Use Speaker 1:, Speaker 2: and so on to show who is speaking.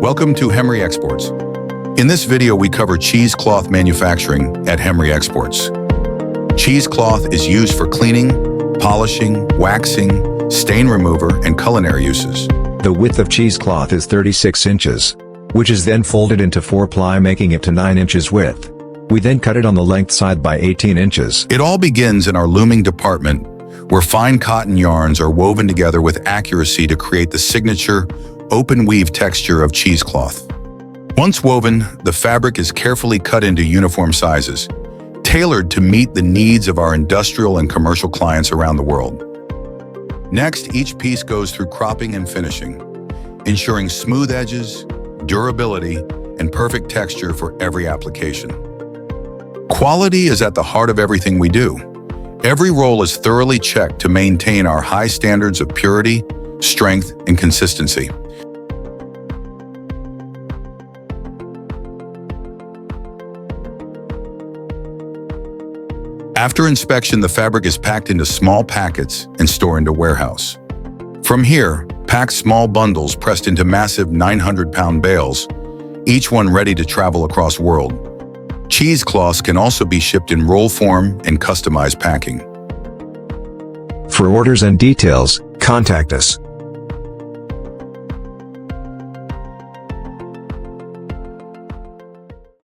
Speaker 1: Welcome to Hemri Exports. In this video, we cover cheesecloth manufacturing at Hemri Exports. Cheesecloth is used for cleaning, polishing, waxing, stain remover, and culinary uses.
Speaker 2: The width of cheesecloth is 36 inches, which is then folded into 4-ply, making it to 9 inches width. We then cut it on the length side by 18 inches.
Speaker 1: It all begins in our looming department, where fine cotton yarns are woven together with accuracy to create the signature open weave texture of cheesecloth. Once woven, the fabric is carefully cut into uniform sizes, tailored to meet the needs of our industrial and commercial clients around the world. Next, each piece goes through cropping and finishing, ensuring smooth edges, durability, and perfect texture for every application. Quality is at the heart of everything we do. Every roll is thoroughly checked to maintain our high standards of purity, strength, and consistency. After inspection, the fabric is packed into small packets and stored into warehouse. From here, packed small bundles pressed into massive 900-pound bales, each one ready to travel across the world. Cheesecloths can also be shipped in roll form and customized packing.
Speaker 2: For orders and details, contact us.